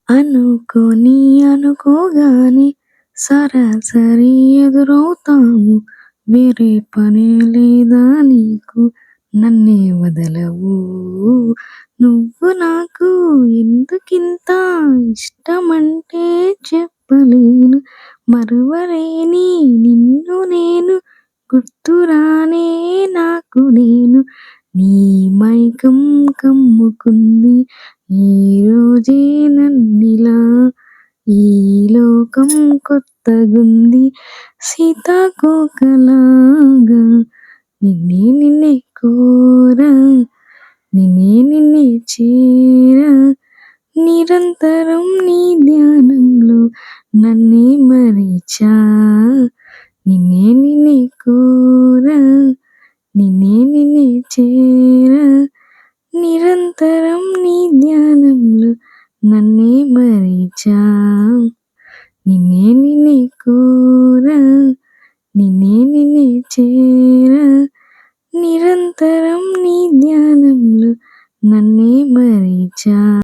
అనుకోని అనుకోగానే సరాసరి ఎదురవుతావు. వేరే పనే లేదా నీకు, నన్నే వదలవు. నువ్వు నాకు ఎందుకింత ఇష్టమంటే చెప్పలేను. మరువలేని నిన్ను నేను, గుర్తురానే నాకు నేను. నీ మైకం కమ్ముకుంది ఈరోజే నన్నిలా. ఈ లోకం కొత్తగుంది సీతాకోకలాగా. నిన్నే నిన్నే కోరా, నిన్నే చేరా. నిరంతరం నీ ధ్యానంలో నన్నే మరిచా. నిన్నే కోరా, నిన్నే చేరా. నిరంతరం నీ ధ్యానంలో నన్నే మరిచా. నిన్నే కోరా, నిన్నే చేరా. నిరంతరం నీ ధ్యానంలో నన్నే మరిచా.